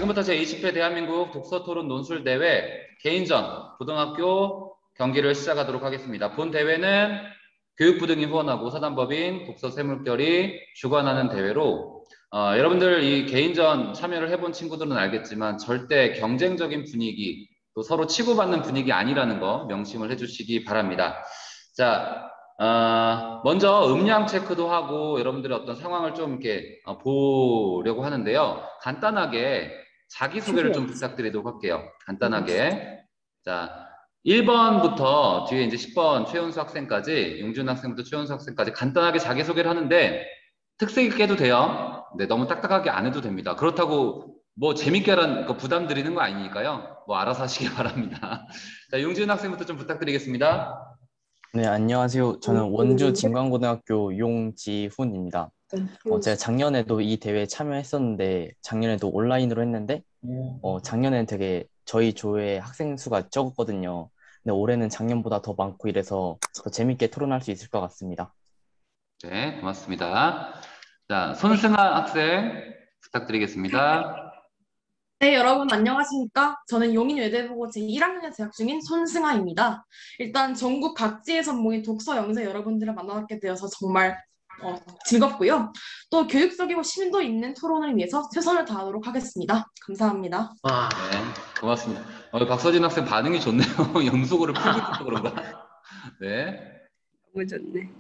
지금부터 제20회 대한민국 독서토론 논술대회 개인전 고등학교 경기를 시작하도록 하겠습니다. 본 대회는 교육부 등이 후원하고 사단법인 독서세물결이 주관하는 대회로 여러분들 이 개인전 참여를 해본 친구들은 알겠지만 절대 경쟁적인 분위기 또 서로 치고받는 분위기 아니라는 거 명심을 해주시기 바랍니다. 자, 먼저 음량 체크도 하고 여러분들의 어떤 상황을 좀 이렇게 보려고 하는데요. 간단하게 자기소개를 좀 부탁드리도록 할게요. 간단하게. 자, 1번부터 뒤에 이제 10번 최은수 학생까지, 용준 학생부터 최은수 학생까지 간단하게 자기소개를 하는데 특색 있게 해도 돼요. 네, 너무 딱딱하게 안 해도 됩니다. 그렇다고 뭐 재밌게 하라는 거 부담 드리는 거 아니니까요. 뭐 알아서 하시기 바랍니다. 자, 용준 학생부터 좀 부탁드리겠습니다. 네, 안녕하세요. 저는 원주 진광고등학교 용지훈입니다. 제가 작년에도 이 대회에 참여했었는데, 작년에도 온라인으로 했는데, 작년엔 되게 저희 조의 학생 수가 적었거든요. 근데 올해는 작년보다 더 많고 이래서 더 재밌게 토론할 수 있을 것 같습니다. 네, 고맙습니다. 자, 손승아 학생 부탁드리겠습니다. 네, 여러분 안녕하십니까? 저는 용인외대부고 제1학년에 재학 중인 손승아입니다. 일단 전국 각지에서 모인 독서 영재 여러분들을 만나게 되어서 정말 즐겁고요. 또 교육적이고 심도 있는 토론을 위해서 최선을 다하도록 하겠습니다. 감사합니다. 네, 고맙습니다. 박서진 학생 반응이 좋네요. 영속어를 풀고 있어서 그런가? 네. 너무 좋네.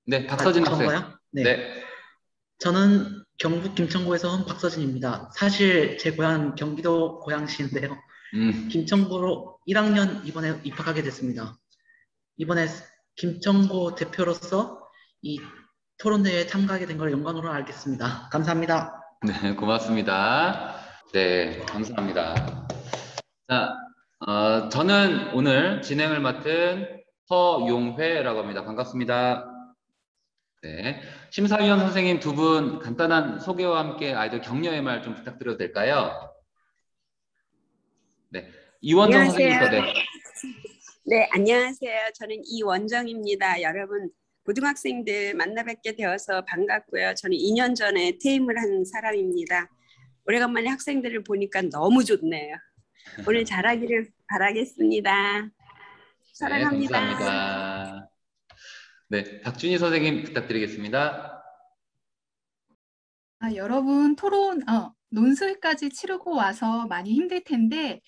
네, 박서진 학생. 네. 네. 저는 경북 김천구에서 온 박서진입니다. 사실 제 고향 경기도 고양시인데요. 김천구로 1학년 이번에 입학하게 됐습니다. 이번에 김천구 대표로서 이 토론대회에 참가하게 된 걸 영광으로 알겠습니다. 감사합니다. 네, 고맙습니다. 네, 감사합니다. 자, 저는 오늘 진행을 맡은 허용회라고 합니다. 반갑습니다. 네, 심사위원 선생님 두 분 간단한 소개와 함께 아이들 격려의 말 좀 부탁드려도 될까요? 네, 이원정 선생님부터. 네. 네, 안녕하세요. 저는 이원정입니다. 여러분 고등학생들 만나 뵙게 되어서 반갑고요. 저는 2년 전에 퇴임을 한 사람입니다. 오래간만에 학생들을 보니까 너무 좋네요. 오늘 잘하기를 바라겠습니다. 사랑합니다. 네, 감사합니다. 네, 박준희 선생님 부탁드리겠습니다. 여러분 토론, 논술까지 치르고 와서 많이 힘들 텐데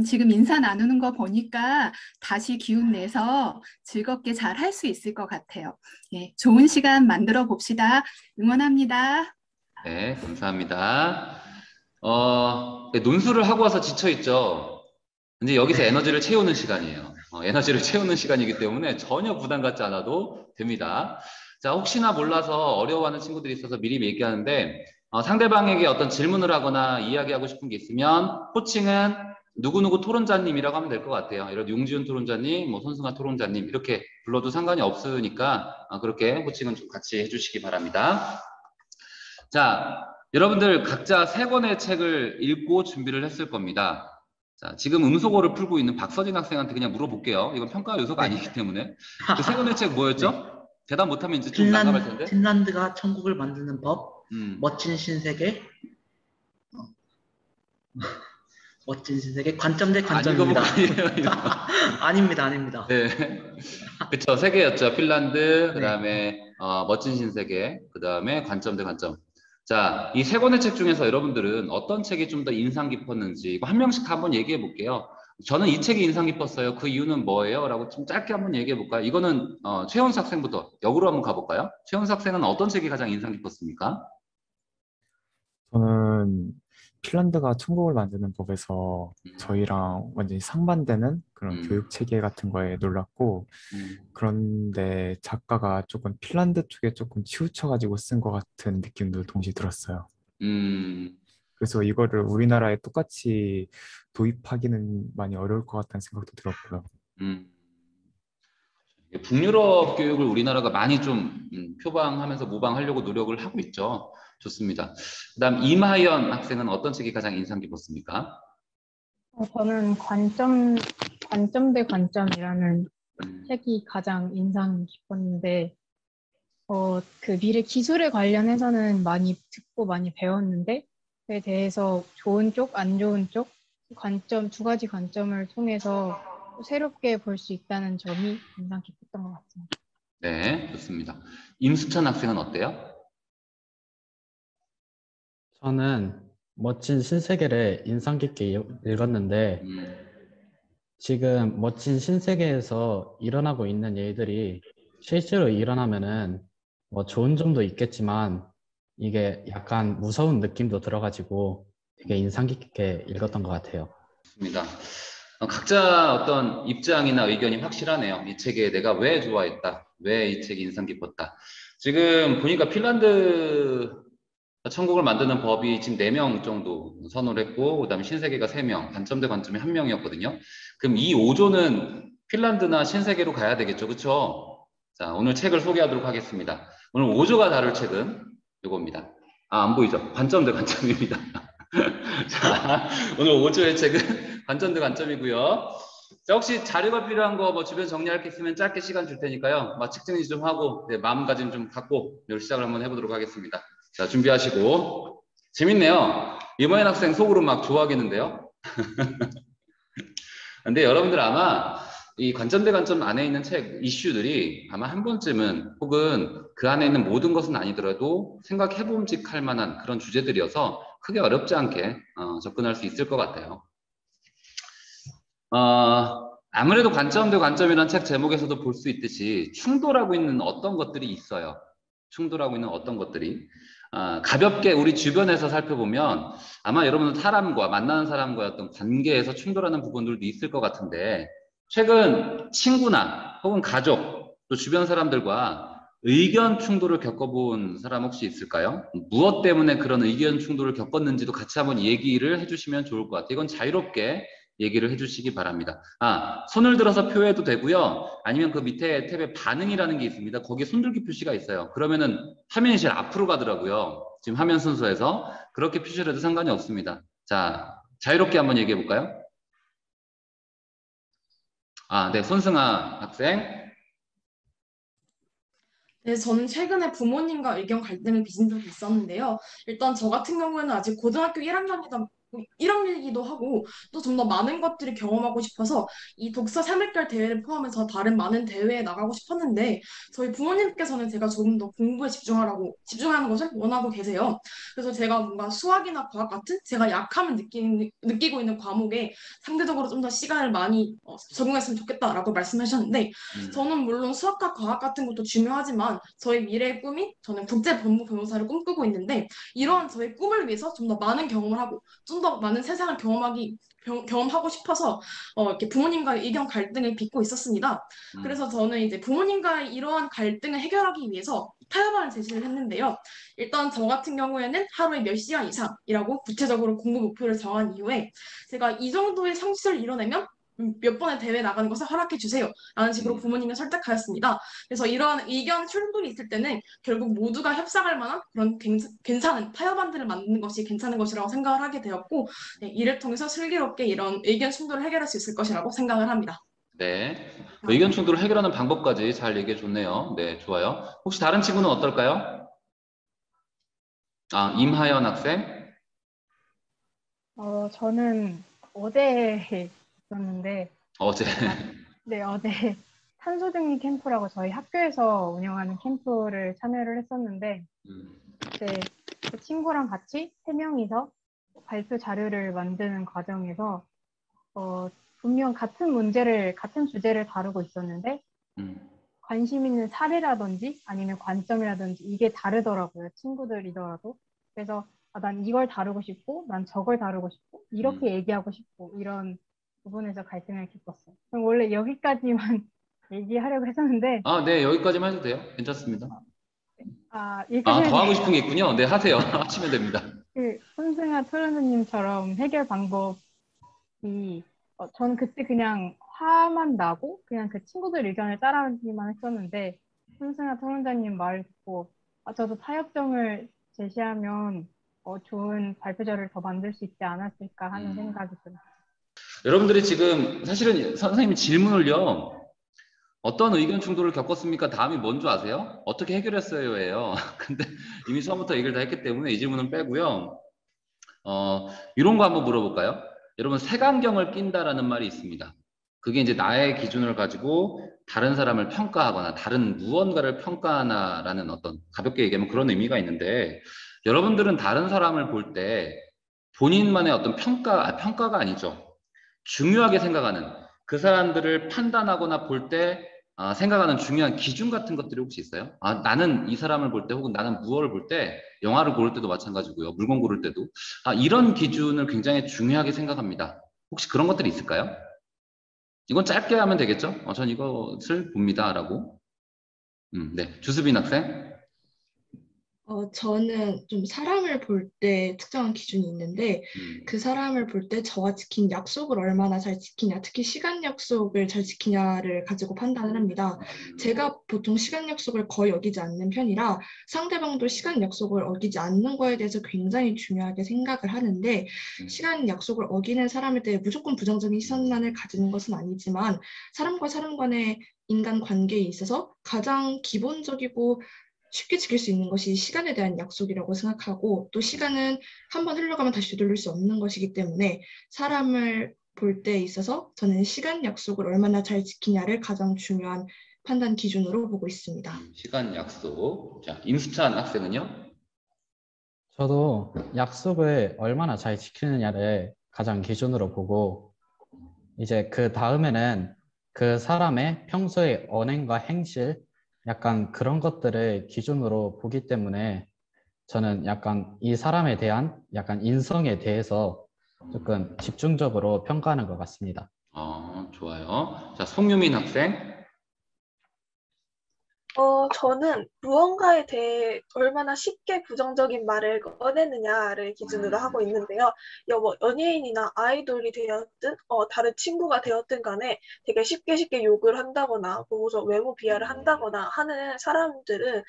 지금 인사 나누는 거 보니까 다시 기운 내서 즐겁게 잘 할 수 있을 것 같아요. 예, 좋은 시간 만들어 봅시다. 응원합니다. 네, 감사합니다. 논술을 하고 와서 지쳐있죠. 근데 여기서 에너지를 채우는 시간이에요. 에너지를 채우는 시간이기 때문에 전혀 부담 갖지 않아도 됩니다. 자, 혹시나 몰라서 어려워하는 친구들이 있어서 미리 얘기하는데 상대방에게 어떤 질문을 하거나 이야기하고 싶은 게 있으면 호칭은 누구누구 토론자님이라고 하면 될 것 같아요. 예를 들어 용지훈 토론자님, 뭐 손승아 토론자님 이렇게 불러도 상관이 없으니까 그렇게 호칭은 좀 같이 해주시기 바랍니다. 자, 여러분들 각자 3권의 책을 읽고 준비를 했을 겁니다. 자, 지금 음소거를 풀고 있는 박서진 학생한테 그냥 물어볼게요. 이건 평가 요소가 아니기 때문에. 그 3권의 책 뭐였죠? 네. 대답 못하면 이제 좀 난감할 텐데. 핀란드가 천국을 만드는 법, 멋진 신세계, 멋진 신세계, 관점 대 관점입니다. 아닙니다. 네, 그쵸. 3개였죠. 핀란드, 그 다음에 멋진 신세계, 그 다음에 관점 대 관점. 자, 이 3권의 책 중에서 여러분들은 어떤 책이 좀 더 인상 깊었는지 이거 한 명씩 한번 얘기해 볼게요. 저는 이 책이 인상 깊었어요. 그 이유는 뭐예요? 라고 좀 짧게 한번 얘기해 볼까요? 이거는 최원수 학생부터 역으로 한번 가볼까요? 최원수 학생은 어떤 책이 가장 인상 깊었습니까? 저는 핀란드가 천국을 만드는 법에서 저희랑 완전히 상반되는 그런 교육 체계 같은 거에 놀랐고, 그런데 작가가 조금 핀란드 쪽에 조금 치우쳐가지고 쓴 것 같은 느낌도 동시에 들었어요. 그래서 이거를 우리나라에 똑같이 도입하기는 많이 어려울 것 같다는 생각도 들었고요. 북유럽 교육을 우리나라가 많이 좀 표방하면서 모방하려고 노력을 하고 있죠. 좋습니다. 그 다음 임하연 학생은 어떤 책이 가장 인상 깊었습니까? 저는 관점 대 관점이라는 책이 가장 인상 깊었는데, 그 미래 기술에 관련해서는 많이 듣고 많이 배웠는데 그에 대해서 좋은 쪽, 안 좋은 쪽 관점 두 가지 관점을 통해서 새롭게 볼 수 있다는 점이 인상 깊었던 것 같습니다. 네, 좋습니다. 임수찬 학생은 어때요? 저는 멋진 신세계를 인상 깊게 읽었는데 지금 멋진 신세계에서 일어나고 있는 일들이 실제로 일어나면은 뭐 좋은 점도 있겠지만 이게 약간 무서운 느낌도 들어가지고 되게 인상 깊게 읽었던 것 같아요. 좋습니다. 각자 어떤 입장이나 의견이 확실하네요. 이 책에 내가 왜 좋아했다, 왜 이 책이 인상 깊었다. 지금 보니까 핀란드 천국을 만드는 법이 지금 4명 정도 선호를 했고, 그 다음에 신세계가 3명, 관점 대 관점이 1명이었거든요. 그럼 이 5조는 핀란드나 신세계로 가야 되겠죠, 그쵸? 자, 오늘 책을 소개하도록 하겠습니다. 오늘 5조가 다룰 책은 이겁니다. 안 보이죠? 관점 대 관점입니다. 자, 오늘 5조의 책은 관점 대 관점이고요. 자, 혹시 자료가 필요한 거 뭐 주변 정리할 게 있으면 짧게 시간 줄 테니까요. 책 정리 좀 하고, 네, 마음가짐 좀 갖고 시작을 한번 해보도록 하겠습니다. 자, 준비하시고. 재밌네요. 이모현 학생 속으로 막 좋아하겠는데요. 근데 여러분들 아마 이 관점 대 관점 안에 있는 책 이슈들이 아마 한 번쯤은 혹은 그 안에 있는 모든 것은 아니더라도 생각해봄직할 만한 그런 주제들이어서 크게 어렵지 않게 접근할 수 있을 것 같아요. 아무래도 관점 대 관점이라는 책 제목에서도 볼 수 있듯이 충돌하고 있는 어떤 것들이 있어요. 충돌하고 있는 어떤 것들이. 가볍게 우리 주변에서 살펴보면 아마 여러분은 사람과 만나는 사람과의 어떤 관계에서 충돌하는 부분들도 있을 것 같은데 최근 친구나 혹은 가족 또 주변 사람들과 의견 충돌을 겪어본 사람 혹시 있을까요? 무엇 때문에 그런 의견 충돌을 겪었는지도 같이 한번 얘기를 해주시면 좋을 것 같아요. 이건 자유롭게 얘기를 해주시기 바랍니다. 손을 들어서 표해도 되고요. 아니면 그 밑에 탭에 반응이라는 게 있습니다. 거기에 손들기 표시가 있어요. 그러면은 화면이 제일 앞으로 가더라고요. 지금 화면 순서에서. 그렇게 표시를 해도 상관이 없습니다. 자, 자유롭게 한번 얘기해 볼까요? 네, 손승아 학생. 네, 저는 최근에 부모님과 의견 갈등을 빚은 적이 있었는데요. 일단 저 같은 경우에는 아직 고등학교 1학년이기도 하고 또 좀 더 많은 것들을 경험하고 싶어서 이 독서 새물결 대회를 포함해서 다른 많은 대회에 나가고 싶었는데 저희 부모님께서는 제가 조금 더 공부에 집중하는 것을 원하고 계세요. 그래서 제가 뭔가 수학이나 과학 같은 제가 약함을 느끼고 있는 과목에 상대적으로 좀 더 시간을 많이 적응했으면 좋겠다라고 말씀하셨는데 저는 물론 수학과 과학 같은 것도 중요하지만 저의 미래의 꿈이 저는 국제법무 변호사를 꿈꾸고 있는데 이러한 저의 꿈을 위해서 좀 더 많은 경험을 하고 좀 더 많은 세상을 경험하고 싶어서 이렇게 부모님과의 의견 갈등을 빚고 있었습니다. 그래서 저는 이제 부모님과의 이러한 갈등을 해결하기 위해서 타협안을 제시를 했는데요. 일단 저 같은 경우에는 하루에 몇 시간 이상이라고 구체적으로 공부 목표를 정한 이후에 제가 이 정도의 성취를 이뤄내면 몇 번의 대회 나가는 것을 허락해 주세요. 라는 식으로 부모님을 설득하였습니다. 그래서 이러한 의견 충돌이 있을 때는 결국 모두가 협상할 만한 그런 괜찮은 타협안들을 만드는 것이 괜찮은 것이라고 생각을 하게 되었고 네, 이를 통해서 슬기롭게 이런 의견 충돌을 해결할 수 있을 것이라고 생각을 합니다. 네, 의견 충돌을 해결하는 방법까지 잘 얘기해 줬네요. 네, 좋아요. 혹시 다른 친구는 어떨까요? 임하연 학생. 저는 어제에 있었는데 어제. 네, 어제 탄소중립 캠프라고 저희 학교에서 운영하는 캠프를 참여를 했었는데 그 친구랑 같이 3명이서 발표 자료를 만드는 과정에서 분명 같은 주제를 다루고 있었는데 관심 있는 사례라든지 아니면 관점이라든지 이게 다르더라고요. 친구들이더라도. 그래서 난 이걸 다루고 싶고 난 저걸 다루고 싶고 이렇게 얘기하고 싶고 이런 부분에서 갈등을 겪었어요. 그럼 원래 여기까지만 얘기하려고 했었는데 네, 여기까지만 해도 돼요. 괜찮습니다. 더 하고 싶은 게 있군요. 네, 하세요. 하시면 됩니다. 손승아 토론님처럼 해결 방법이 저는 그때 그냥 화만 나고 그냥 그 친구들 의견을 따라하기만 했었는데 손승아 토론자님 말을 듣고 저도 타협점을 제시하면 좋은 발표자를 더 만들 수 있지 않았을까 하는 생각이 들어요. 여러분들이 지금 사실은 선생님이 질문을요. 어떤 의견 충돌을 겪었습니까? 다음이 뭔지 아세요? 어떻게 해결했어요? 예요. 근데 이미 처음부터 얘기를 다 했기 때문에 이 질문은 빼고요. 이런 거 한번 물어볼까요? 여러분, 색안경을 낀다라는 말이 있습니다. 그게 이제 나의 기준을 가지고 다른 사람을 평가하거나 다른 무언가를 평가하나라는 어떤, 가볍게 얘기하면 그런 의미가 있는데, 여러분들은 다른 사람을 볼 때 본인만의 어떤 평가가 아니죠. 중요하게 생각하는, 그 사람들을 판단하거나 볼 때 생각하는 중요한 기준 같은 것들이 혹시 있어요? 나는 이 사람을 볼 때, 혹은 나는 무엇을 볼 때, 영화를 고를 때도 마찬가지고요. 물건 고를 때도. 이런 기준을 굉장히 중요하게 생각합니다. 혹시 그런 것들이 있을까요? 이건 짧게 하면 되겠죠? 전 이것을 봅니다. 라고. 네. 주수빈 학생. 저는 좀 사람을 볼 때 특정한 기준이 있는데 그 사람을 볼 때 저와 지킨 약속을 얼마나 잘 지키냐, 특히 시간 약속을 잘 지키냐를 가지고 판단을 합니다. 제가 보통 시간 약속을 거의 어기지 않는 편이라 상대방도 시간 약속을 어기지 않는 거에 대해서 굉장히 중요하게 생각을 하는데, 시간 약속을 어기는 사람에 대해 무조건 부정적인 시선만을 가지는 것은 아니지만 사람과 사람 간의 인간 관계에 있어서 가장 기본적이고 쉽게 지킬 수 있는 것이 시간에 대한 약속이라고 생각하고, 또 시간은 한번 흘러가면 다시 되돌릴 수 없는 것이기 때문에 사람을 볼 때 있어서 저는 시간 약속을 얼마나 잘 지키냐를 가장 중요한 판단 기준으로 보고 있습니다. 시간 약속. 자, 임수찬 학생은요? 저도 약속을 얼마나 잘 지키느냐를 가장 기준으로 보고, 이제 그 다음에는 그 사람의 평소의 언행과 행실, 약간 그런 것들을 기준으로 보기 때문에 저는 약간 이 사람에 대한 약간 인성에 대해서 조금 집중적으로 평가하는 것 같습니다. 좋아요. 자, 송유민 학생. 저는 무언가에 대해 얼마나 쉽게 부정적인 말을 꺼내느냐를 기준으로 하고 있는데요. 뭐 연예인이나 아이돌이 되었든 다른 친구가 되었든 간에 되게 쉽게 욕을 한다거나 보고서 외모 비하를 한다거나 하는 사람들은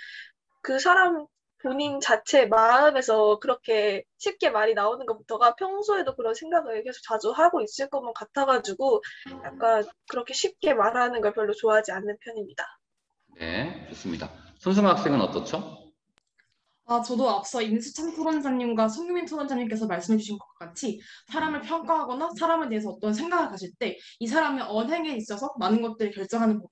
그 사람 본인 자체 마음에서 그렇게 쉽게 말이 나오는 것부터가 평소에도 그런 생각을 계속 자주 하고 있을 것만 같아가지고 약간 그렇게 쉽게 말하는 걸 별로 좋아하지 않는 편입니다. 네, 좋습니다. 손승아 학생은 어떻죠? 저도 앞서 임수찬 토론자님과 송유민 토론자님께서 말씀해 주신 것 같이 사람을 평가하거나 사람에 대해서 어떤 생각을 가질 때 이 사람의 언행에 있어서 많은 것들을 결정하는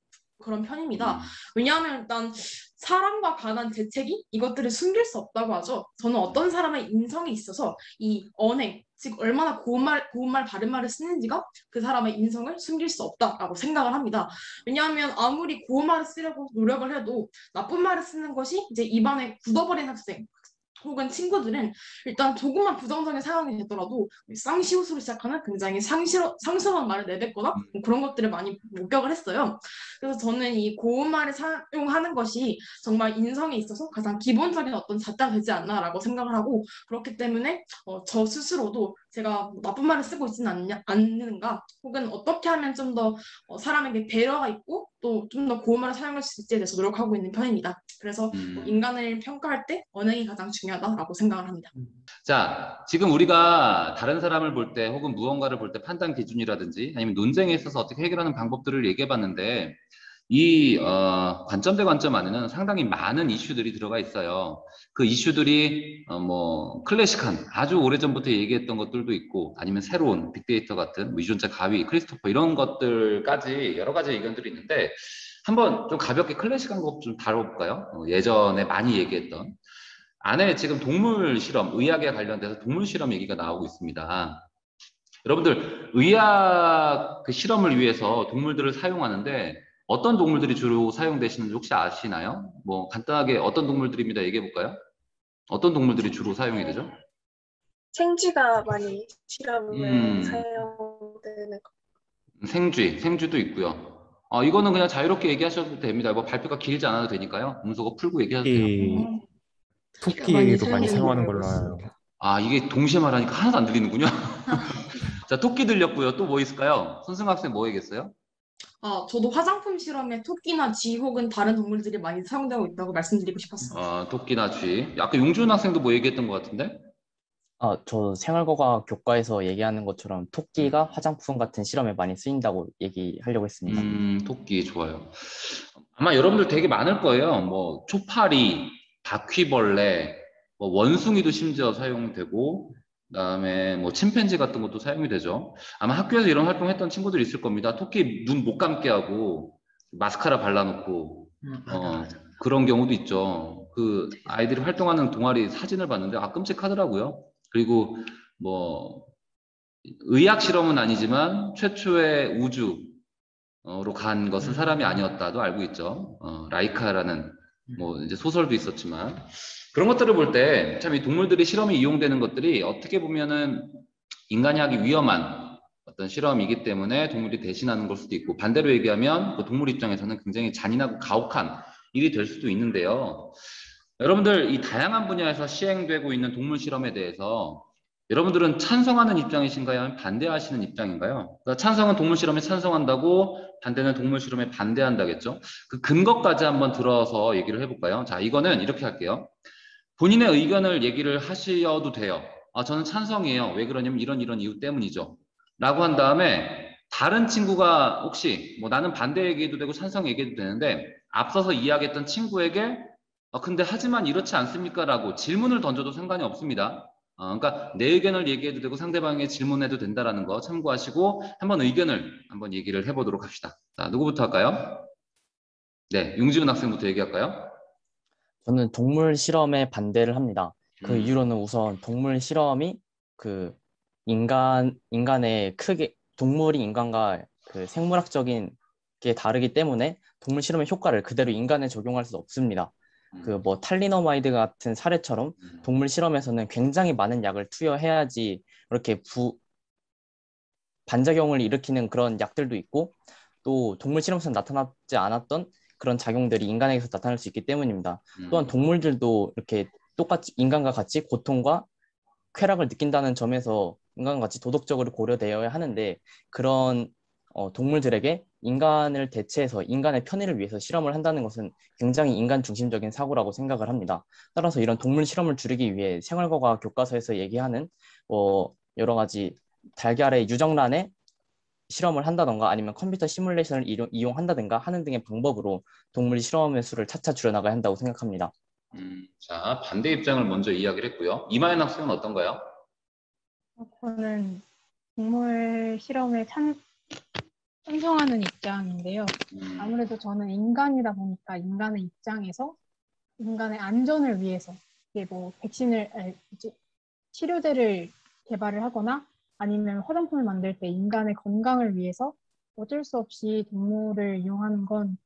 그런 편입니다. 왜냐하면 일단 사람과 관한 대책이 이것들을 숨길 수 없다고 하죠. 저는 어떤 사람의 인성에 있어서 이 언행, 즉 얼마나 고운 말, 바른 말을 쓰는지가 그 사람의 인성을 숨길 수 없다라고 생각을 합니다. 왜냐하면 아무리 고운 말을 쓰려고 노력을 해도 나쁜 말을 쓰는 것이 이제 입안에 굳어버린 학생 혹은 친구들은 일단 조금만 부정적인 상황이 되더라도 쌍시옷으로 시작하는 굉장히 상스러운 말을 내뱉거나 그런 것들을 많이 목격을 했어요. 그래서 저는 이 고운 말을 사용하는 것이 정말 인성에 있어서 가장 기본적인 어떤 잣대가 되지 않나라고 생각을 하고, 그렇기 때문에 저 스스로도 제가 나쁜 말을 쓰고 있지는 않는가, 혹은 어떻게 하면 좀 더 사람에게 배려가 있고 또 좀 더 고운 말을 사용할 수 있지에 대해서 노력하고 있는 편입니다. 그래서 인간을 평가할 때 언행이 가장 중요하다라고 생각을 합니다. 자, 지금 우리가 다른 사람을 볼 때 혹은 무언가를 볼 때 판단 기준이라든지 아니면 논쟁에 있어서 어떻게 해결하는 방법들을 얘기해 봤는데, 이 관점 대 관점 안에는 상당히 많은 이슈들이 들어가 있어요. 그 이슈들이 뭐 클래식한 아주 오래전부터 얘기했던 것들도 있고, 아니면 새로운 빅데이터 같은 위존자 가위, 크리스토퍼 이런 것들까지 여러 가지 의견들이 있는데, 한번 좀 가볍게 클래식한 것 좀 다뤄볼까요? 예전에 많이 얘기했던 안에 지금 동물 실험, 의학에 관련돼서 동물 실험 얘기가 나오고 있습니다. 여러분들 의학 그 실험을 위해서 동물들을 사용하는데 어떤 동물들이 주로 사용되시는지 혹시 아시나요? 뭐 간단하게 어떤 동물들입니다. 얘기해 볼까요? 어떤 동물들이 주로 사용이 되죠? 생쥐가 많이 실험에 사용되는 것. 생쥐도 있고요. 이거는 그냥 자유롭게 얘기하셔도 됩니다. 뭐 발표가 길지 않아도 되니까요. 문서고 풀고 얘기하셔도 돼요. 토끼도 많이 사용하는 걸로 알아요. 이게 동시에 말하니까 하나도 안 들리는군요. 자, 토끼 들렸고요. 또 뭐 있을까요? 손승 학생 뭐 얘기했어요? 저도 화장품 실험에 토끼나 쥐 혹은 다른 동물들이 많이 사용되고 있다고 말씀드리고 싶었어요. 토끼나 쥐. 아까 용준 학생도 뭐 얘기했던 것 같은데? 저 생활과학 교과에서 얘기하는 것처럼 토끼가 화장품 같은 실험에 많이 쓰인다고 얘기하려고 했습니다. 토끼 좋아요. 아마 여러분들 되게 많을 거예요. 뭐 초파리, 바퀴벌레, 뭐 원숭이도 심지어 사용되고, 그다음에 뭐 침팬지 같은 것도 사용이 되죠. 아마 학교에서 이런 활동했던 친구들이 있을 겁니다. 토끼 눈 못 감게 하고 마스카라 발라놓고 그런 경우도 있죠. 그 아이들이 활동하는 동아리 사진을 봤는데 끔찍하더라고요. 그리고 뭐 의학 실험은 아니지만 최초의 우주로 간 것은 사람이 아니었다도 알고 있죠. 라이카라는 뭐 이제 소설도 있었지만 그런 것들을 볼 때 참 이 동물들이 실험에 이용되는 것들이 어떻게 보면은 인간이 하기 위험한 어떤 실험이기 때문에 동물이 대신하는 걸 수도 있고, 반대로 얘기하면 그 동물 입장에서는 굉장히 잔인하고 가혹한 일이 될 수도 있는데요. 여러분들 이 다양한 분야에서 시행되고 있는 동물 실험에 대해서 여러분들은 찬성하는 입장이신가요? 아니면 반대하시는 입장인가요? 그러니까 찬성은 동물 실험에 찬성한다고, 반대는 동물 실험에 반대한다겠죠? 그 근거까지 한번 들어서 얘기를 해볼까요? 자, 이거는 이렇게 할게요. 본인의 의견을 얘기를 하셔도 돼요. 저는 찬성이에요. 왜 그러냐면 이런 이유 때문이죠. 라고 한 다음에 다른 친구가 혹시 뭐 나는 반대 얘기해도 되고 찬성 얘기해도 되는데 앞서서 이야기했던 친구에게 근데 하지만 이렇지 않습니까? 라고 질문을 던져도 상관이 없습니다. 그러니까 내 의견을 얘기해도 되고 상대방에게 질문해도 된다라는 거 참고하시고 한번 의견을 한번 얘기를 해보도록 합시다. 자, 누구부터 할까요? 네, 용지훈 학생부터 얘기할까요? 저는 동물 실험에 반대를 합니다. 그 이유로는 우선 동물 실험이 그 인간의 동물이 인간과 그 생물학적인 게 다르기 때문에 동물 실험의 효과를 그대로 인간에 적용할 수 없습니다. 그 뭐 탈리너마이드 같은 사례처럼 동물 실험에서는 굉장히 많은 약을 투여해야지 이렇게 반작용을 일으키는 그런 약들도 있고, 또 동물 실험에서 나타나지 않았던 그런 작용들이 인간에게서 나타날 수 있기 때문입니다. 또한 동물들도 이렇게 똑같이 인간과 같이 고통과 쾌락을 느낀다는 점에서 인간과 같이 도덕적으로 고려되어야 하는데, 그런 동물들에게 인간을 대체해서 인간의 편의를 위해서 실험을 한다는 것은 굉장히 인간 중심적인 사고라고 생각을 합니다. 따라서 이런 동물 실험을 줄이기 위해 생활과학 교과서에서 얘기하는 여러 가지 달걀의 유정란에 실험을 한다던가 아니면 컴퓨터 시뮬레이션을 이용한다든가 하는 등의 방법으로 동물 실험의 수를 차차 줄여나가야 한다고 생각합니다. 자, 반대 입장을 먼저 이야기를 했고요. 이마연 학생은 어떤가요? 저는 동물 실험에 찬성하는 입장인데요. 아무래도 저는 인간이다 보니까 인간의 입장에서 인간의 안전을 위해서 이게 뭐 치료제를 개발을 하거나 아니면 화장품을 만들 때 인간의 건강을 위해서 어쩔 수 없이 동물을 이용하는 건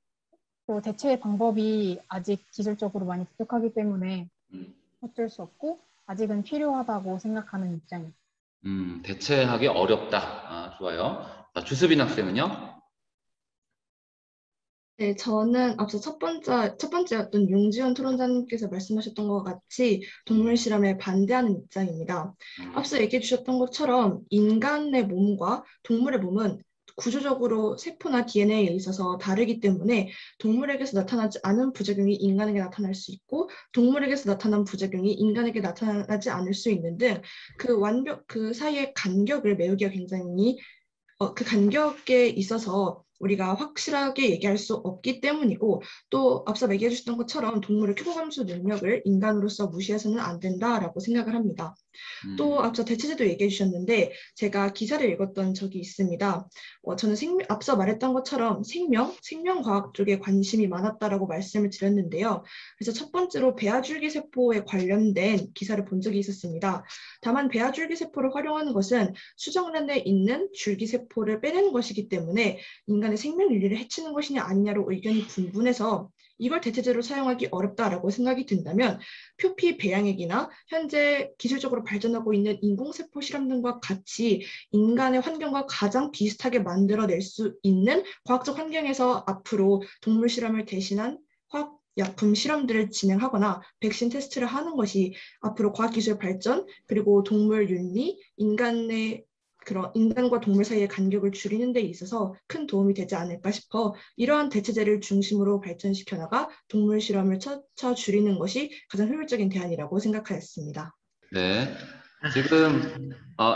또 대체의 방법이 아직 기술적으로 많이 부족하기 때문에 어쩔 수 없고 아직은 필요하다고 생각하는 입장입니다. 대체하기 어렵다. 좋아요. 자, 주수빈 학생은요? 네, 저는 앞서 첫 번째였던 용지연 토론자님께서 말씀하셨던 것 같이 동물 실험에 반대하는 입장입니다. 앞서 얘기해 주셨던 것처럼 인간의 몸과 동물의 몸은 구조적으로 세포나 DNA에 있어서 다르기 때문에 동물에게서 나타나지 않은 부작용이 인간에게 나타날 수 있고 동물에게서 나타난 부작용이 인간에게 나타나지 않을 수 있는 등 그 사이의 간격을 메우기가 굉장히 그 간격에 있어서 우리가 확실하게 얘기할 수 없기 때문이고, 또 앞서 얘기해 주셨던 것처럼 동물의 표범감수 능력을 인간으로서 무시해서는 안 된다라고 생각을 합니다. 또 앞서 대체제도 얘기해 주셨는데 제가 기사를 읽었던 적이 있습니다. 저는 앞서 말했던 것처럼 생명과학 쪽에 관심이 많았다라고 말씀을 드렸는데요. 그래서 첫 번째로 배아줄기세포에 관련된 기사를 본 적이 있었습니다. 다만 배아줄기세포를 활용하는 것은 수정란에 있는 줄기세포를 빼내는 것이기 때문에 인간의 생명 윤리를 해치는 것이냐 아니냐로 의견이 분분해서 이걸 대체제로 사용하기 어렵다라고 생각이 든다면 표피 배양액이나 현재 기술적으로 발전하고 있는 인공세포 실험 등과 같이 인간의 환경과 가장 비슷하게 만들어낼 수 있는 과학적 환경에서 앞으로 동물 실험을 대신한 화학약품 실험들을 진행하거나 백신 테스트를 하는 것이 앞으로 과학기술 발전 그리고 동물 윤리, 인간과 동물 사이의 간격을 줄이는 데 있어서 큰 도움이 되지 않을까 싶어 이러한 대체제를 중심으로 발전시켜 나가 동물 실험을 차차 줄이는 것이 가장 효율적인 대안이라고 생각하였습니다. 네, 지금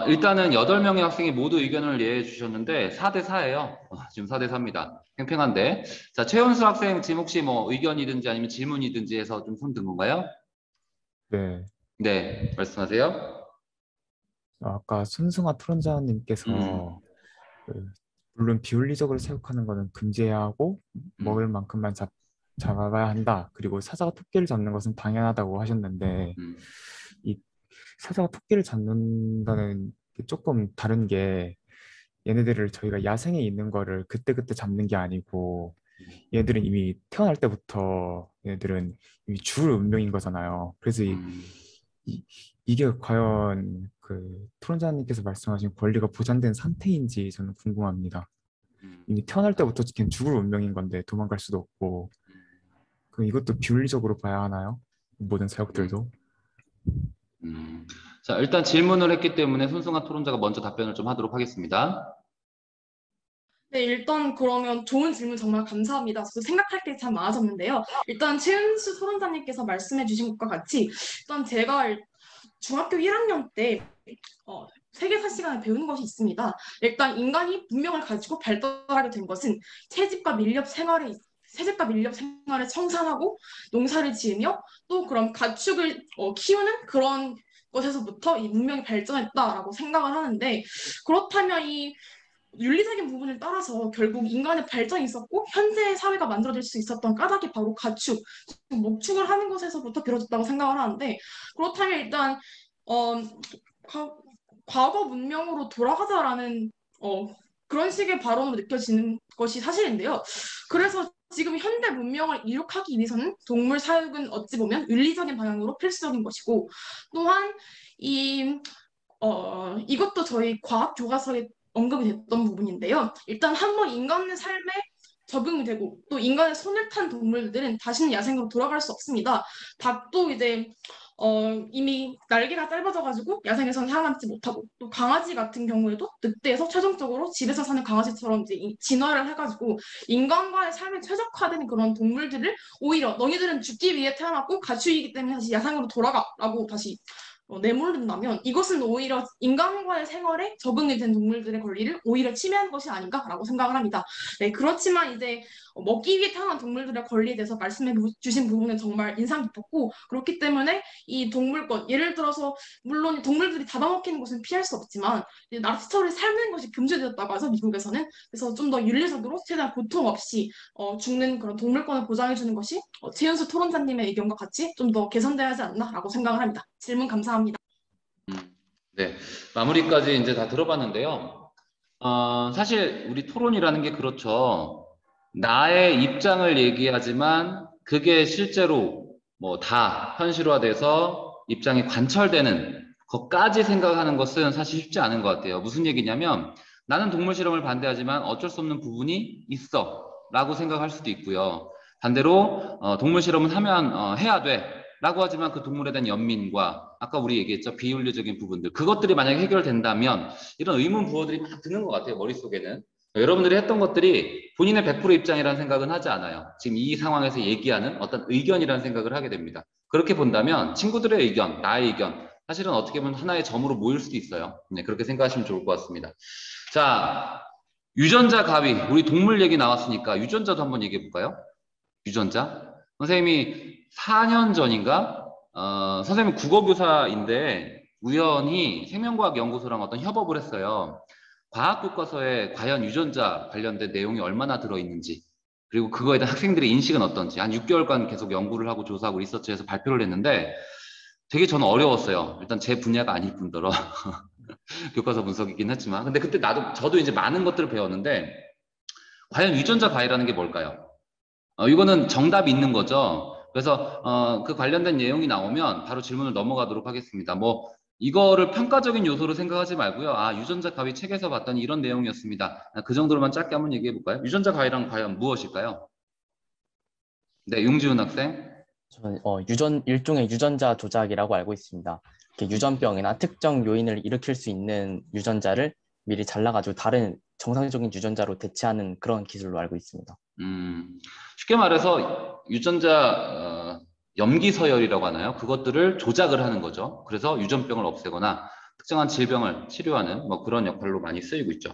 일단은 8명의 학생이 모두 의견을 내해 주셨는데 4대4예요. 지금 4대4입니다. 팽팽한데. 자, 최현수 학생 지금 혹시 뭐 의견이든지 아니면 질문이든지 해서 좀 손 든 건가요? 네. 네, 말씀하세요. 아까 손승아 토론자님께서 물론 비윤리적으로 사육하는 거는 금지해야 하고 먹을 만큼만 잡아야 한다. 그리고 사자가 토끼를 잡는 것은 당연하다고 하셨는데 이 사자가 토끼를 잡는다는 게 조금 다른 게 얘네들을 저희가 야생에 있는 거를 그때그때 잡는 게 아니고 얘네들은 이미 태어날 때부터 얘네들은 이미 죽을 운명인 거잖아요. 그래서 이게 과연 그 토론자님께서 말씀하신 권리가 보장된 상태인지 저는 궁금합니다. 이미 태어날 때부터 걔는 죽을 운명인 건데 도망갈 수도 없고 그 이것도 비윤리적으로 봐야 하나요? 모든 사육들도? 자, 일단 질문을 했기 때문에 손승아 토론자가 먼저 답변을 좀 하도록 하겠습니다. 네, 일단 그러면 좋은 질문 정말 감사합니다. 저도 생각할 게 참 많아졌는데요. 일단 최은수 토론자님께서 말씀해 주신 것과 같이 일단 제가 중학교 1학년 때 세계사 시간에 배우는 것이 있습니다. 일단 인간이 문명을 가지고 발달하게 된 것은 채집과 밀렵 생활에 청산하고 농사를 지으며 또 그런 가축을 키우는 그런 것에서부터 이 문명이 발전했다라고 생각을 하는데 그렇다면 이 윤리적인 부분을 따라서 결국 인간의 발전이 있었고 현재 사회가 만들어질 수 있었던 까닭이 바로 가축, 목축을 하는 것에서부터 비롯됐다고 생각을 하는데 그렇다면 일단 과거 문명으로 돌아가자라는 그런 식의 발언으로 느껴지는 것이 사실인데요. 그래서 지금 현대 문명을 이룩하기 위해서는 동물 사육은 어찌 보면 윤리적인 방향으로 필수적인 것이고 또한 이것도 저희 과학 교과서에 언급이 됐던 부분인데요. 일단 한번 인간의 삶에 적응이 되고 또 인간의 손을 탄 동물들은 다시는 야생으로 돌아갈 수 없습니다. 닭도 이제 이미 날개가 짧아져가지고 야생에서는 살아남지 못하고 또 강아지 같은 경우에도 늑대에서 최종적으로 집에서 사는 강아지처럼 이제 진화를 해가지고 인간과의 삶에 최적화된 그런 동물들을 오히려 너희들은 죽기 위해 태어났고 가축이기 때문에 다시 야생으로 돌아가라고 다시 내몰른다면 이것은 오히려 인간과의 생활에 적응이 된 동물들의 권리를 오히려 침해하는 것이 아닌가라고 생각을 합니다. 네, 그렇지만 이제 먹기 위해 태어난 동물들의 권리에 대해서 말씀해 주신 부분은 정말 인상 깊었고 그렇기 때문에 이 동물권 예를 들어서 물론 동물들이 잡아먹히는 것은 피할 수 없지만 랍스터를 삶는 것이 금지되었다고 하죠 미국에서는. 그래서 좀 더 윤리적으로 최대한 고통 없이 죽는 그런 동물권을 보장해 주는 것이 최은수 토론자님의 의견과 같이 좀 더 개선돼야 하지 않나라고 생각을 합니다. 질문 감사합니다. 네, 마무리까지 이제 다 들어봤는데요. 사실 우리 토론이라는 게 그렇죠. 나의 입장을 얘기하지만 그게 실제로 뭐 다 현실화돼서 입장이 관철되는 것까지 생각하는 것은 사실 쉽지 않은 것 같아요. 무슨 얘기냐면 나는 동물 실험을 반대하지만 어쩔 수 없는 부분이 있어 라고 생각할 수도 있고요. 반대로 동물 실험은 하면 해야 돼 라고 하지만 그 동물에 대한 연민과 아까 우리 얘기했죠. 비윤리적인 부분들 그것들이 만약에 해결된다면 이런 의문 부호들이 막 드는 것 같아요. 머릿속에는. 여러분들이 했던 것들이 본인의 100% 입장이라는 생각은 하지 않아요. 지금 이 상황에서 얘기하는 어떤 의견이라는 생각을 하게 됩니다. 그렇게 본다면 친구들의 의견, 나의 의견 사실은 어떻게 보면 하나의 점으로 모일 수도 있어요. 네, 그렇게 생각하시면 좋을 것 같습니다. 자, 유전자 가위 우리 동물 얘기 나왔으니까 유전자도 한번 얘기해 볼까요? 유전자 선생님이 4년 전인가 선생님이 국어교사인데 우연히 생명과학 연구소랑 어떤 협업을 했어요. 과학 교과서에 과연 유전자 관련된 내용이 얼마나 들어있는지 그리고 그거에 대한 학생들의 인식은 어떤지 한 6개월간 계속 연구를 하고 조사하고 리서치해서 발표를 했는데 되게 저는 어려웠어요. 일단 제 분야가 아닐 뿐더러 교과서 분석이긴 했지만 근데 그때 저도 이제 많은 것들을 배웠는데 과연 유전자 과외라는 게 뭘까요? 이거는 정답이 있는 거죠. 그래서 그 관련된 내용이 나오면 바로 질문을 넘어가도록 하겠습니다. 뭐 이거를 평가적인 요소로 생각하지 말고요. 유전자 가위 책에서 봤더니 이런 내용이었습니다. 그 정도로만 짧게 한번 얘기해 볼까요? 유전자 가위란 과연 무엇일까요? 네, 용지훈 학생. 저는 일종의 유전자 조작이라고 알고 있습니다. 이렇게 유전병이나 특정 요인을 일으킬 수 있는 유전자를 미리 잘라가지고 다른 정상적인 유전자로 대체하는 그런 기술로 알고 있습니다. 쉽게 말해서 유전자 염기서열이라고 하나요? 그것들을 조작을 하는 거죠. 그래서 유전병을 없애거나 특정한 질병을 치료하는 뭐 그런 역할로 많이 쓰이고 있죠.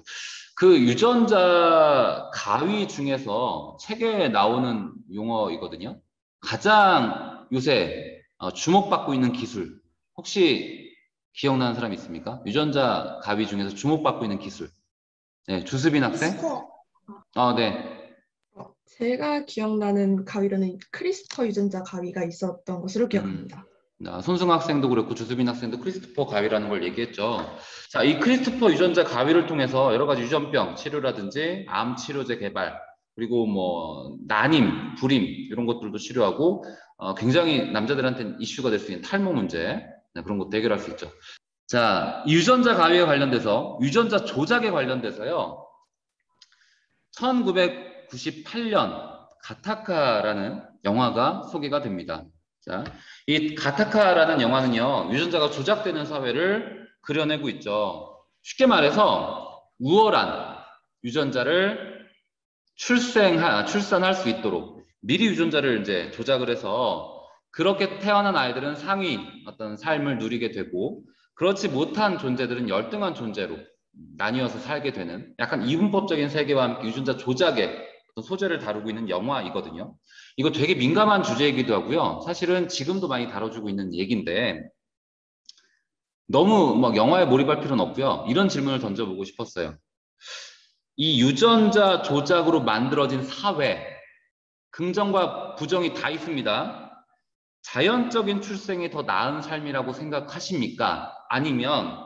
그 유전자 가위 중에서 책에 나오는 용어이거든요. 가장 요새 주목받고 있는 기술 혹시 기억나는 사람 있습니까? 유전자 가위 중에서 주목받고 있는 기술. 네, 주수빈 학생? 네. 제가 기억나는 가위로는 크리스퍼 유전자 가위가 있었던 것으로 기억합니다. 손승 학생도 그렇고 주수빈 학생도 크리스토퍼 가위라는 걸 얘기했죠. 자, 이 크리스토퍼 유전자 가위를 통해서 여러 가지 유전병 치료라든지 암 치료제 개발, 그리고 뭐 난임, 불임 이런 것들도 치료하고 굉장히 남자들한테는 이슈가 될 수 있는 탈모 문제 그런 것도 해결할 수 있죠. 자, 유전자 가위에 관련돼서 유전자 조작에 관련돼서요. 1998년 가타카라는 영화가 소개가 됩니다. 자, 이 가타카라는 영화는요, 유전자가 조작되는 사회를 그려내고 있죠. 쉽게 말해서 우월한 유전자를 출산할 수 있도록 미리 유전자를 이제 조작을 해서 그렇게 태어난 아이들은 상위 어떤 삶을 누리게 되고 그렇지 못한 존재들은 열등한 존재로 나뉘어서 살게 되는 약간 이분법적인 세계와 함께 유전자 조작의 어떤 소재를 다루고 있는 영화이거든요. 이거 되게 민감한 주제이기도 하고요. 사실은 지금도 많이 다뤄주고 있는 얘기인데 너무 막 영화에 몰입할 필요는 없고요. 이런 질문을 던져보고 싶었어요. 이 유전자 조작으로 만들어진 사회, 긍정과 부정이 다 있습니다. 자연적인 출생이 더 나은 삶이라고 생각하십니까? 아니면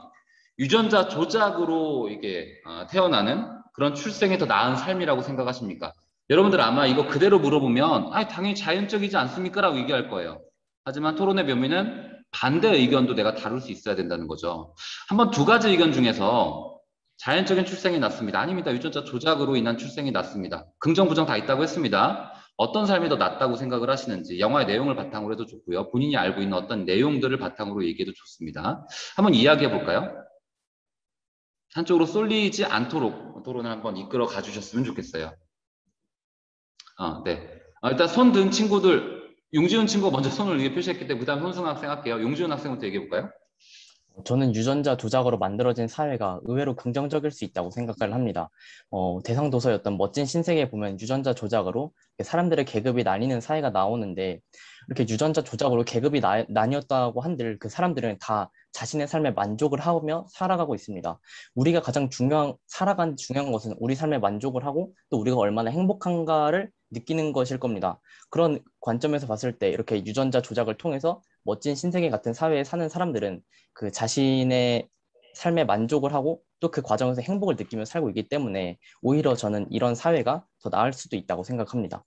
유전자 조작으로 이게 태어나는 그런 출생이 더 나은 삶이라고 생각하십니까? 여러분들 아마 이거 그대로 물어보면 당연히 자연적이지 않습니까? 라고 얘기할 거예요. 하지만 토론의 묘미는 반대 의견도 내가 다룰 수 있어야 된다는 거죠. 한번 두 가지 의견 중에서 자연적인 출생이 낫습니다. 아닙니다. 유전자 조작으로 인한 출생이 낫습니다. 긍정, 부정 다 있다고 했습니다. 어떤 삶이 더 낫다고 생각을 하시는지 영화의 내용을 바탕으로 해도 좋고요. 본인이 알고 있는 어떤 내용들을 바탕으로 얘기해도 좋습니다. 한번 이야기해 볼까요? 한쪽으로 쏠리지 않도록 토론을 한번 이끌어 가주셨으면 좋겠어요. 네. 일단 손 든 친구들, 용지훈 친구가 먼저 손을 이렇게 표시했기 때문에 그 다음 손승 학생 할게요. 용지훈 학생부터 얘기해 볼까요? 저는 유전자 조작으로 만들어진 사회가 의외로 긍정적일 수 있다고 생각을 합니다. 대상 도서였던 멋진 신세계에 보면 유전자 조작으로 사람들의 계급이 나뉘는 사회가 나오는데 이렇게 유전자 조작으로 계급이 나뉘었다고 한들 그 사람들은 다 자신의 삶에 만족을 하며 살아가고 있습니다. 우리가 가장 살아가는 중요한 것은 우리 삶에 만족을 하고 또 우리가 얼마나 행복한가를 느끼는 것일 겁니다. 그런 관점에서 봤을 때 이렇게 유전자 조작을 통해서 멋진 신세계 같은 사회에 사는 사람들은 그 자신의 삶에 만족을 하고 또 그 과정에서 행복을 느끼며 살고 있기 때문에 오히려 저는 이런 사회가 더 나을 수도 있다고 생각합니다.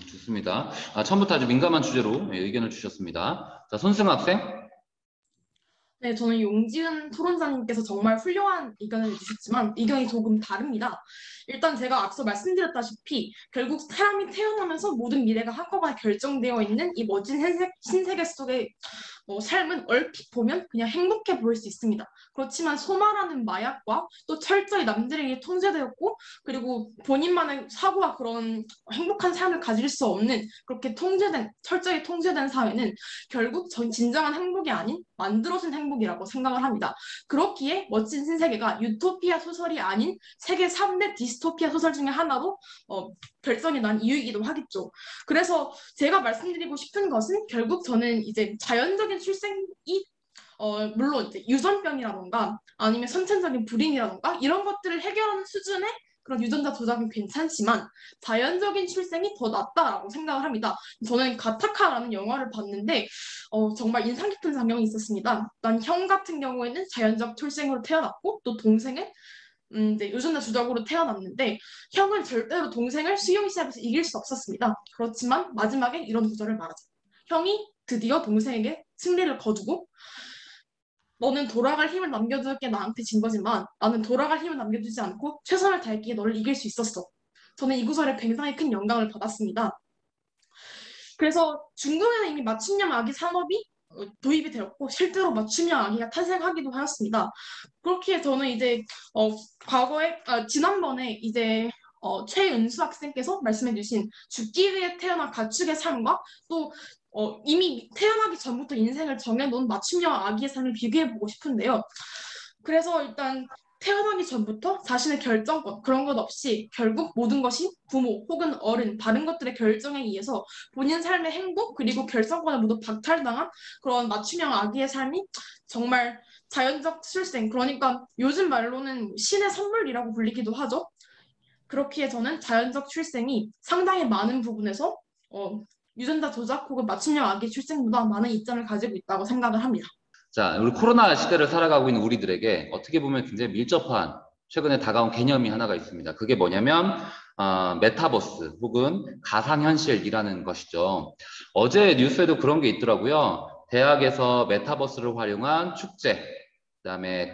좋습니다. 처음부터 아주 민감한 주제로 의견을 주셨습니다. 자, 손승 학생. 네, 저는 용지은 토론사님께서 정말 훌륭한 의견을 주셨지만 의견이 조금 다릅니다. 일단 제가 앞서 말씀드렸다시피 결국 사람이 태어나면서 모든 미래가 한꺼번에 결정되어 있는 이 멋진 신세계 속의 삶은 얼핏 보면 그냥 행복해 보일 수 있습니다. 그렇지만 소마라는 마약과 또 철저히 남들에게 통제되었고 그리고 본인만의 사고와 그런 행복한 삶을 가질 수 없는 그렇게 철저히 통제된 사회는 결국 진정한 행복이 아닌 만들어진 행복이라고 생각을 합니다. 그렇기에 멋진 신세계가 유토피아 소설이 아닌 세계 3대 디스토피아 소설 중에 하나로 결정이 난 이유이기도 하겠죠. 그래서 제가 말씀드리고 싶은 것은 결국 저는 이제 자연적인 출생이 물론 이제 유전병이라던가 아니면 선천적인 불임이라던가 이런 것들을 해결하는 수준의 그런 유전자 조작은 괜찮지만 자연적인 출생이 더 낫다라고 생각을 합니다. 저는 가타카라는 영화를 봤는데 정말 인상 깊은 장면이 있었습니다. 난 형 같은 경우에는 자연적 출생으로 태어났고 또 동생은 이제 유전자 조작으로 태어났는데 형은 절대로 동생을 수영 시합에서 이길 수 없었습니다. 그렇지만 마지막에 이런 구절을 말하죠. 형이 드디어 동생에게 승리를 거두고 너는 돌아갈 힘을 남겨줄 게 나한테 진 거지만 나는 돌아갈 힘을 남겨주지 않고 최선을 다했기에 너를 이길 수 있었어. 저는 이 구절에 굉장히 큰 영감을 받았습니다. 그래서 중국에는 이미 맞춤형 아기 산업이 도입이 되었고 실제로 맞춤형 아기가 탄생하기도 하였습니다. 그렇기에 저는 이제 지난번에 이제 최은수 학생께서 말씀해주신 죽기 위해 태어난 가축의 삶과 또 이미 태어나기 전부터 인생을 정해놓은 맞춤형 아기의 삶을 비교해보고 싶은데요. 그래서 일단 태어나기 전부터 자신의 결정권, 그런 것 없이 결국 모든 것이 부모 혹은 어른, 다른 것들의 결정에 의해서 본인 삶의 행복 그리고 결정권을 모두 박탈당한 그런 맞춤형 아기의 삶이 정말 자연적 출생, 그러니까 요즘 말로는 신의 선물이라고 불리기도 하죠. 그렇기에 저는 자연적 출생이 상당히 많은 부분에서 유전자 조작 혹은 맞춤형 아기 출생보다 많은 이점을 가지고 있다고 생각을 합니다. 자, 우리 코로나 시대를 살아가고 있는 우리들에게 어떻게 보면 굉장히 밀접한 최근에 다가온 개념이 하나가 있습니다. 그게 뭐냐면 메타버스 혹은 가상현실이라는 것이죠. 어제 뉴스에도 그런 게 있더라고요. 대학에서 메타버스를 활용한 축제, 그다음에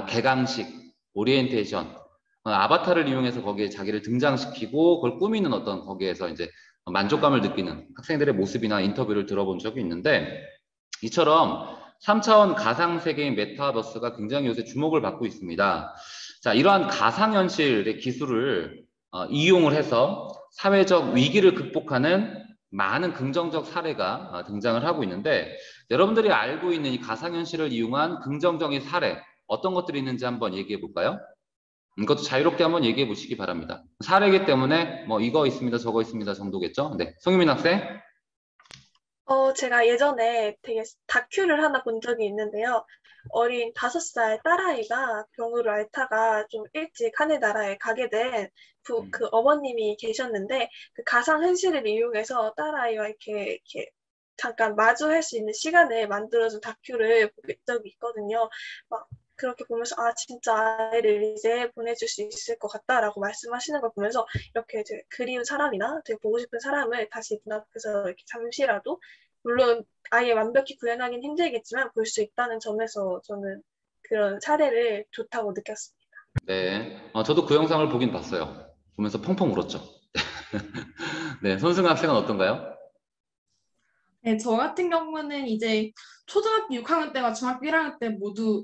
개강식, 오리엔테이션, 아바타를 이용해서 거기에 자기를 등장시키고 그걸 꾸미는 어떤 거기에서 이제 만족감을 느끼는 학생들의 모습이나 인터뷰를 들어본 적이 있는데, 이처럼 3차원 가상세계인 메타버스가 굉장히 요새 주목을 받고 있습니다. 자, 이러한 가상현실의 기술을 이용을 해서 사회적 위기를 극복하는 많은 긍정적 사례가 등장을 하고 있는데, 여러분들이 알고 있는 이 가상현실을 이용한 긍정적인 사례, 어떤 것들이 있는지 한번 얘기해 볼까요? 이것도 자유롭게 한번 얘기해 보시기 바랍니다. 사례이기 때문에 뭐 이거 있습니다, 저거 있습니다 정도겠죠? 네, 송유민 학생. 제가 예전에 되게 다큐를 하나 본 적이 있는데요. 어린 5살 딸아이가 병으로 앓다가 좀 일찍 하늘나라에 가게 된 그 어머님이 계셨는데, 그 가상현실을 이용해서 딸아이와 이렇게 잠깐 마주할 수 있는 시간을 만들어준 다큐를 본 적이 있거든요. 막 그렇게 보면서 진짜 아이를 이제 보내줄 수 있을 것 같다라고 말씀하시는 걸 보면서 이렇게 되게 그리운 사람이나 되게 보고 싶은 사람을 다시 눈앞에서 이렇게 잠시라도, 물론 아예 완벽히 구현하기는 힘들겠지만 볼 수 있다는 점에서 저는 그런 사례를 좋다고 느꼈습니다. 네, 저도 그 영상을 보긴 봤어요. 보면서 펑펑 울었죠. 네, 손승아 학생은 어떤가요? 네, 저 같은 경우는 이제 초등학교 6학년 때와 중학교 1학년 때 모두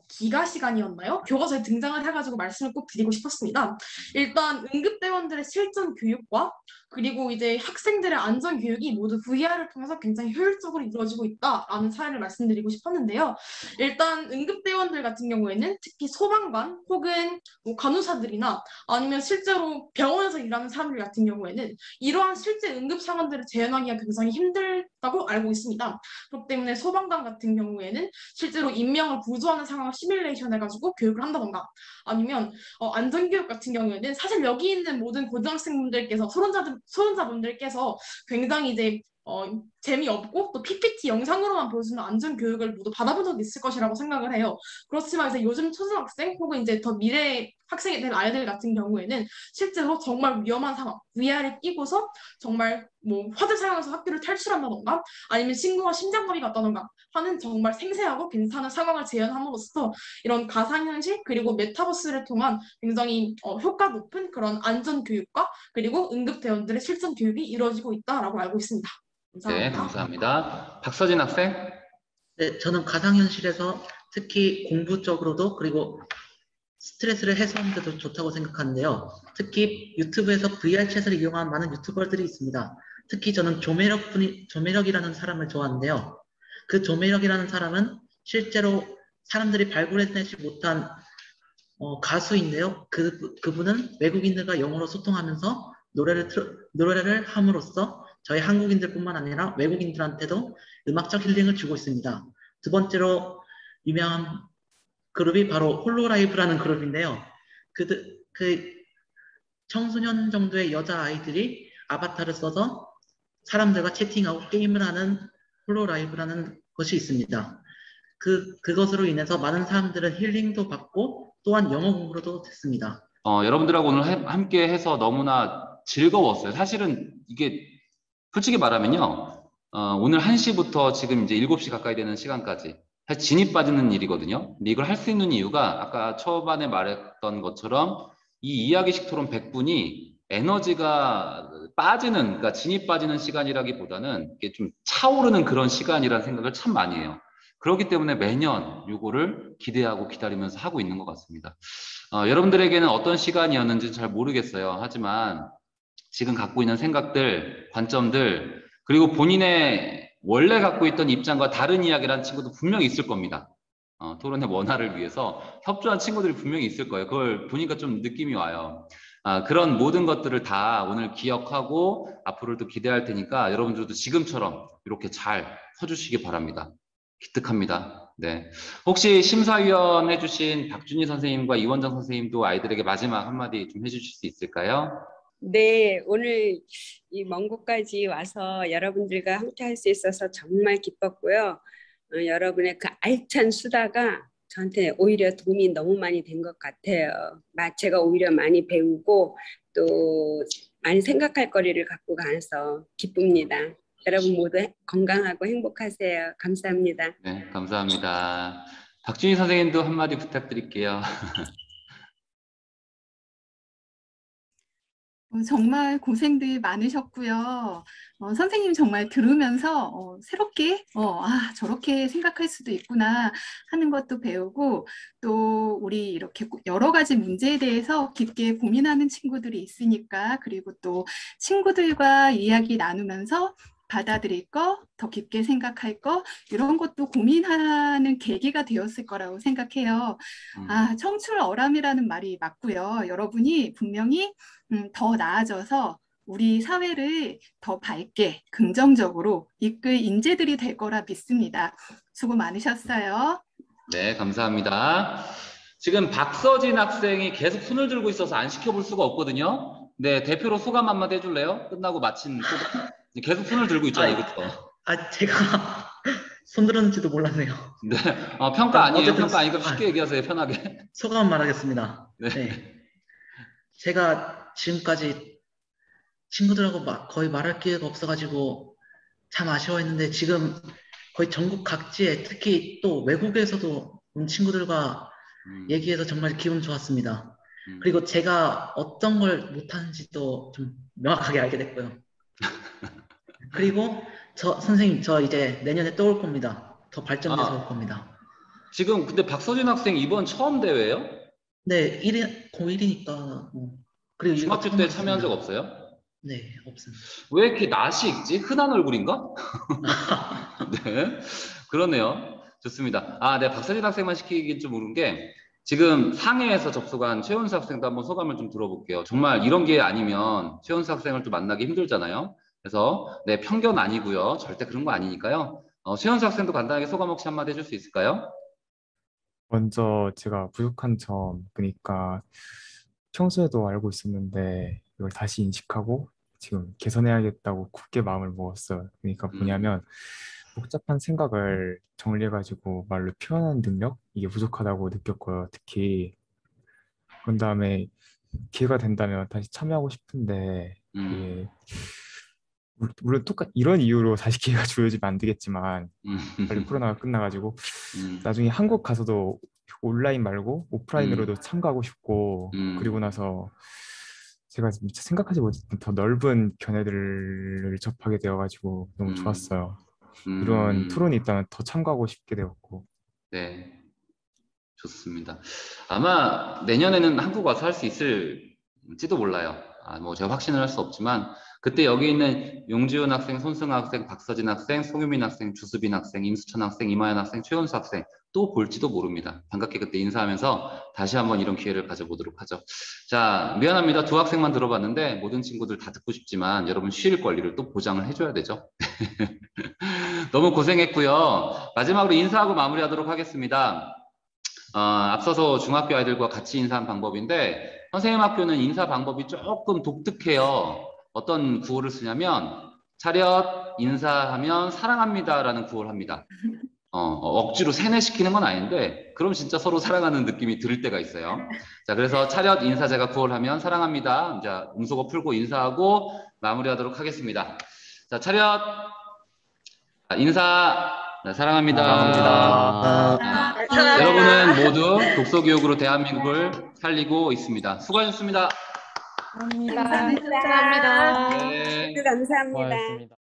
기가 시간이었나요? 교과서에 등장을 해가지고 말씀을 꼭 드리고 싶었습니다. 일단 응급대원들의 실전 교육과 그리고 이제 학생들의 안전 교육이 모두 VR을 통해서 굉장히 효율적으로 이루어지고 있다라는 사례를 말씀드리고 싶었는데요. 일단 응급대원들 같은 경우에는 특히 소방관 혹은 뭐 간호사들이나 아니면 실제로 병원에서 일하는 사람들 같은 경우에는 이러한 실제 응급 상황들을 재현하기가 굉장히 힘들다고 알고 있습니다. 그렇기 때문에 소방관 같은 경우에는 실제로 인명을 구조하는 상황을 시뮬레이션 해가지고 교육을 한다던가, 아니면 안전교육 같은 경우에는 사실 여기 있는 모든 고등학생분들께서 소론자분들께서 굉장히 이제 재미없고 또 PPT 영상으로만 보여주는 안전교육을 모두 받아본 적이 있을 것이라고 생각을 해요. 그렇지만 이제 요즘 초등학생 혹은 이제 더 미래 학생이 될 아이들 같은 경우에는 실제로 정말 위험한 상황, VR을 끼고서 정말 뭐 화재 사용해서 학교를 탈출한다던가 아니면 친구가 심장마비가 왔다던가 하는 정말 생생하고 괜찮은 상황을 재현함으로써 이런 가상현실 그리고 메타버스를 통한 굉장히 효과 높은 그런 안전교육과 그리고 응급대원들의 실전 교육이 이루어지고 있다라고 알고 있습니다. 감사합니다. 네, 감사합니다. 박서진 학생. 네, 저는 가상현실에서 특히 공부적으로도 그리고 스트레스를 해소하는 데도 좋다고 생각하는데요. 특히 유튜브에서 VR 챗을 이용한 많은 유튜버들이 있습니다. 특히 저는 조매력이라는 사람을 좋아하는데요. 그 조매력이라는 사람은 실제로 사람들이 발굴해내지 못한 가수인데요. 그분은 외국인들과 영어로 소통하면서 노래를 함으로써 저희 한국인들뿐만 아니라 외국인들한테도 음악적 힐링을 주고 있습니다. 두 번째로 유명한 그룹이 바로 홀로라이브라는 그룹인데요. 그 청소년 정도의 여자아이들이 아바타를 써서 사람들과 채팅하고 게임을 하는 홀로라이브라는 것이 있습니다. 그것으로 인해서 많은 사람들은 힐링도 받고 또한 영어 공부도 됐습니다. 여러분들하고 오늘 함께 해서 너무나 즐거웠어요. 사실은 이게 솔직히 말하면요. 오늘 1시부터 지금 이제 7시 가까이 되는 시간까지 사실 진이 빠지는 일이거든요. 근데 이걸 할 수 있는 이유가 아까 초반에 말했던 것처럼 이 이야기식 토론 100분이 에너지가 빠지는, 그러니까 진이 빠지는 시간이라기보다는 이게 좀 차오르는 그런 시간이라는 생각을 참 많이 해요. 그렇기 때문에 매년 이거를 기대하고 기다리면서 하고 있는 것 같습니다. 여러분들에게는 어떤 시간이었는지 잘 모르겠어요. 하지만 지금 갖고 있는 생각들, 관점들 그리고 본인의 원래 갖고 있던 입장과 다른 이야기를 한 친구도 분명히 있을 겁니다. 토론의 원활을 위해서 협조한 친구들이 분명히 있을 거예요. 그걸 보니까 좀 느낌이 와요. 그런 모든 것들을 다 오늘 기억하고 앞으로도 기대할 테니까 여러분들도 지금처럼 이렇게 잘 서주시기 바랍니다. 기특합니다. 네. 혹시 심사위원 해주신 박준희 선생님과 이원정 선생님도 아이들에게 마지막 한마디 좀 해주실 수 있을까요? 네, 오늘 이 먼 곳까지 와서 여러분들과 함께 할 수 있어서 정말 기뻤고요. 여러분의 그 알찬 수다가 저한테 오히려 도움이 너무 많이 된 것 같아요. 제가 오히려 많이 배우고 또 많이 생각할 거리를 갖고 가서 기쁩니다. 여러분 모두 건강하고 행복하세요. 감사합니다. 네, 감사합니다. 박준희 선생님도 한마디 부탁드릴게요. 정말 고생들 많으셨고요. 선생님 정말 들으면서 새롭게 저렇게 생각할 수도 있구나 하는 것도 배우고 또 우리 이렇게 여러 가지 문제에 대해서 깊게 고민하는 친구들이 있으니까 그리고 또 친구들과 이야기 나누면서 받아들일 거, 더 깊게 생각할 거 이런 것도 고민하는 계기가 되었을 거라고 생각해요. 청출어람이라는 말이 맞고요. 여러분이 분명히 더 나아져서 우리 사회를 더 밝게 긍정적으로 이끌 인재들이 될 거라 믿습니다. 수고 많으셨어요. 네, 감사합니다. 지금 박서진 학생이 계속 손을 들고 있어서 안 시켜볼 수가 없거든요. 네, 대표로 소감 한마디 해줄래요? 끝나고 마친 소감. 계속 손을 들고 있잖아요, 이것도. 제가 손 들었는지도 몰랐네요. 네, 평가 아니에요. 어쨌든 평가 아니고 쉽게 얘기하세요, 편하게. 소감 말하겠습니다. 네. 네. 제가 지금까지 친구들하고 거의 말할 기회가 없어가지고 참 아쉬워했는데 지금 거의 전국 각지에 특히 또 외국에서도 온 친구들과 얘기해서 정말 기분 좋았습니다. 그리고 제가 어떤 걸 못하는지도 좀 명확하게 알게 됐고요. 그리고 선생님 저 이제 내년에 또 올 겁니다. 더 발전돼서 올 겁니다. 지금 근데 박서진 학생 이번 처음 대회예요? 네, 고1이니까 그리고 중학교 때 참여한 적 없어요? 네, 없습니다. 왜 이렇게 낯이 익지? 흔한 얼굴인가? 네, 그러네요. 좋습니다. 네, 박서진 학생만 시키긴 좀 모르는 게 지금 상해에서 접속한 최은수 학생도 한번 소감을 좀 들어볼게요. 정말 이런 게 아니면 최은수 학생을 또 만나기 힘들잖아요. 그래서 네, 편견 아니고요. 절대 그런 거 아니니까요. 최은수 학생도 간단하게 소감 혹시 한마디 해줄 수 있을까요? 먼저 제가 부족한 점 보니까 평소에도 알고 있었는데 이걸 다시 인식하고 지금 개선해야겠다고 굳게 마음을 먹었어요. 그러니까 뭐냐면 복잡한 생각을 정리해가지고 말로 표현하는 능력? 이게 부족하다고 느꼈고요. 특히 그런 다음에 기회가 된다면 다시 참여하고 싶은데 이게 물론 이런 이유로 다시 기회가 주어지면 안 되겠지만 빨리 코로나가 끝나가지고 나중에 한국 가서도 온라인 말고 오프라인으로도 참가하고 싶고 그리고 나서 제가 진짜 생각하지 못했던 더 넓은 견해들을 접하게 되어가지고 너무 좋았어요. 이런 토론이 있다면 더 참가하고 싶게 되었고. 네, 좋습니다. 아마 내년에는 한국 와서 할 수 있을지도 몰라요. 뭐 제가 확신을 할 수 없지만 그때 여기 있는 용지훈 학생, 손승아 학생, 박서진 학생, 송유민 학생, 주수빈 학생, 임수천 학생, 이마연 학생, 최은수 학생 또 볼지도 모릅니다. 반갑게 그때 인사하면서 다시 한번 이런 기회를 가져보도록 하죠. 자, 미안합니다. 두 학생만 들어봤는데 모든 친구들 다 듣고 싶지만 여러분 쉴 권리를 또 보장을 해줘야 되죠. 너무 고생했고요. 마지막으로 인사하고 마무리하도록 하겠습니다. 앞서서 중학교 아이들과 같이 인사한 방법인데 선생님 학교는 인사 방법이 조금 독특해요. 어떤 구호를 쓰냐면 차렷 인사하면 사랑합니다 라는 구호를 합니다. 억지로 세뇌시키는 건 아닌데 그럼 진짜 서로 사랑하는 느낌이 들 때가 있어요. 자, 그래서 차렷 인사 제가 구호를 하면 사랑합니다. 자, 음소거 풀고 인사하고 마무리하도록 하겠습니다. 자, 차렷 인사. 네, 사랑합니다. 여러분은 모두 독서교육으로 대한민국을 살리고 있습니다. 수고하셨습니다. 감사합니다. 네. 감사합니다. 수고하셨습니다.